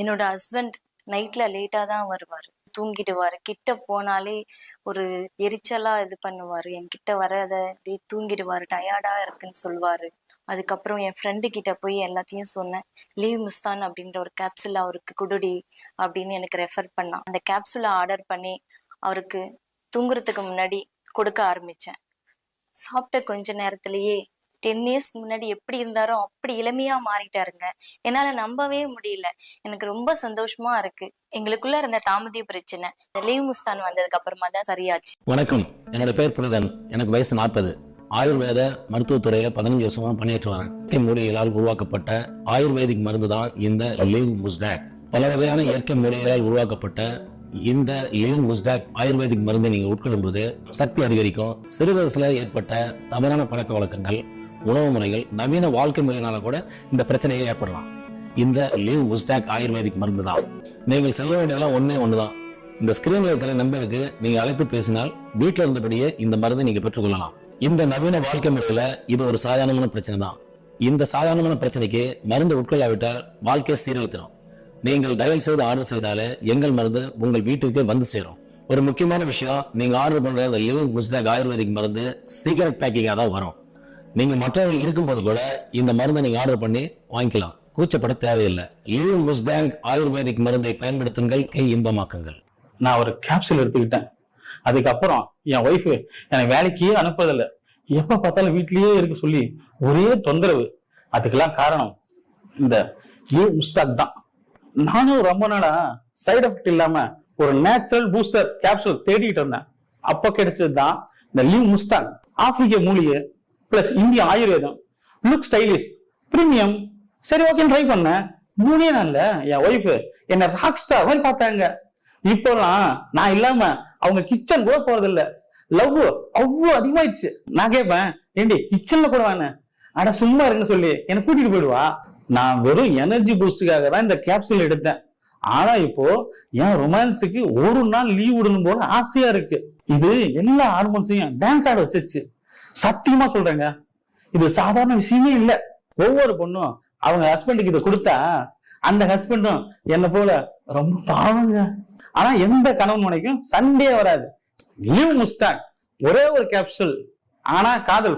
என்னோட ஹஸ்பண்ட் நைட்ல லேட்டா தான் வருவாரு. தூங்கிடுவாரு. கிட்ட போனாலே ஒரு எரிச்சலா இது பண்ணுவாரு. என்கிட்ட வராத அப்படியே தூங்கிடுவாரு. டயர்டா இருக்குன்னு சொல்லுவாரு. அதுக்கப்புறம் என் ஃப்ரெண்டு கிட்ட போய் எல்லாத்தையும் சொன்னேன். லீவ் முஸ்தான் அப்படின்ற ஒரு கேப்சூல் அவருக்கு குடுடி அப்படின்னு எனக்கு ரெஃபர் பண்ணான். அந்த கேப்சூல ஆர்டர் பண்ணி அவருக்கு தூங்குறதுக்கு முன்னாடி கொடுக்க ஆரம்பிச்சேன். சாப்பிட்ட கொஞ்ச நேரத்திலேயே 10 இயர்ஸ் முன்னாடி எப்படி இருந்தாரோ அப்படி இளமையா மாறிட்டாருங்க. என்னால நம்பவே முடியல. எனக்கு ரொம்ப சந்தோஷமா இருக்கு. எங்களுக்குள்ள இருந்த தாமதிய பிரச்சனை இந்த லீவ் முஸ்தான் வந்ததுக்கு அப்புறமா தான் சரியாச்சு. வணக்கம், என்னோட பேர் பிரதன். எனக்கு வயசு 40. ஆயுர்வேத மருத்துவத்துறையில 15 வருஷமா பணியாற்றி வரேன். இயற்கை மூலிகைகளால் உருவாக்கப்பட்ட ஆயுர்வேதிக் மருந்து தான் இந்த லீவ் முஸ்டாக். பல வகையான இயற்கை மூலிகைகளால் உருவாக்கப்பட்ட இந்த லீவ் முஸ்டாக் ஆயுர்வேதிக் மருந்தை நீங்க உட்கொள்ளும் போது சக்தி அதிகரிக்கும். சிறு வயசுல ஏற்பட்ட தவறான பழக்க வழக்கங்கள், உணவு முறைகள், நவீன வாழ்க்கை முறையினால கூட இந்த பிரச்சனையை ஏற்படலாம். இந்த லீவ் முஸ்டாக் ஆயுர்வேதிக் மருந்து தான். நீங்கள் செய்ய வேண்டியதெல்லாம் ஒண்ணுதான். இந்த ஸ்கிரீன்ல இருக்கிற நம்பருக்கு நீங்க அழைத்து பேசினால் வீட்டில் இருந்தபடியே இந்த மருந்தை நீங்க பெற்றுக்கொள்ளலாம். இந்த நவீன வாழ்க்கை முறையில இது ஒரு சாதாரணமான பிரச்சனை தான். இந்த சாதாரணமான பிரச்சனைக்கு மருந்து உட்கொள்ளாவிட்டால் வாழ்க்கையை சீரழித்திடும். நீங்கள் டயல் செய்து ஆர்டர் செய்தாலே எங்கள் மருந்து உங்கள் வீட்டுக்கு வந்து சேரும். ஒரு முக்கியமான விஷயம், நீங்க ஆர்டர் பண்ற இந்த லீவ் முஸ்டாக் ஆயுர்வேதிக் மருந்து சீக்கிரட் பேக்கிங்கா தான் வரும். நீங்க மற்றவர்கள் இருக்கும்போது கூட இந்த மருந்தை நீங்க ஆர்டர் பண்ணி வாங்கிக்கலாம். கூச்சப்பட தேவையில்லை. லீவ் முஸ்டாக் ஆயுர்வேதிக் மருந்தை பயன்படுத்துங்கள், கை இன்பமாக்குங்கள். நான் ஒரு கேப்சூல் எடுத்துக்கிட்டேன். அதுக்கப்புறம் என் ஒய்ஃபு என்னை வேலைக்கே அனுப்புறதில்லை. எப்ப பார்த்தாலும் வீட்லயே இருக்க சொல்லி ஒரே தொந்தரவு. அதுக்கெல்லாம் காரணம் இந்த லீவ் முஸ்டாக் தான். நானும் ரொம்ப நாளா சைடு எஃபெக்ட் இல்லாம ஒரு நேச்சுரல் பூஸ்டர் கேப்சூல் தேடிட்டு இருந்தேன். அப்ப கிடைச்சது தான் இந்த லீவ் முஸ்டாக். ஆப்பிரிக்க மூலிகை பிளஸ் இந்திய ஆயுர்வேதம், லுக் ஸ்டைலிஷ், பிரீமியம். சரி, ஓகே ட்ரை பண்ணேன். 3 நாள்ல என் ஒய்ஃப் என்ன ராக் ஸ்டார் மாதிரி பார்த்தாங்க. இப்போலாம் நான் இல்லாம அவங்க கிச்சன் கூட போறதில்ல. லவ் அவ்வளவு அதிகமாயிடுச்சு. நான் கேட்பேன், ஏண்டி கிச்சன்ல கூட வேணேன், அட சும்மா இருங்க சொல்லி என்னை கூட்டிட்டு போயிடுவா. நான் வெறும் எனர்ஜி பூஸ்டுக்காக தான் இந்த கேப்சூல் எடுத்தேன். ஆனா இப்போ என் ரொமான்ஸுக்கு ஒரு நாள் லீவ் விடணும் போல ஆசையா இருக்கு. இது எல்லா ஹார்மோன்ஸையும் டான்ஸ் ஆட வச்சிருச்சு. சத்தியமா சொல்றேங்க, இது சாதாரண விஷயமே இல்ல. ஒவ்வொரு பொண்ணும் அவங்க ஹஸ்பண்டுக்கு இதை கொடுத்தா அந்த ஹஸ்பண்டும் என்ன போல ரொம்ப பாவங்க. ஆனா எந்த கணவன் மனைக்கும் சண்டே வராது. லீவ் முஸ்டாக் ஒரே ஒரு கேப்சூல், ஆனா காதல்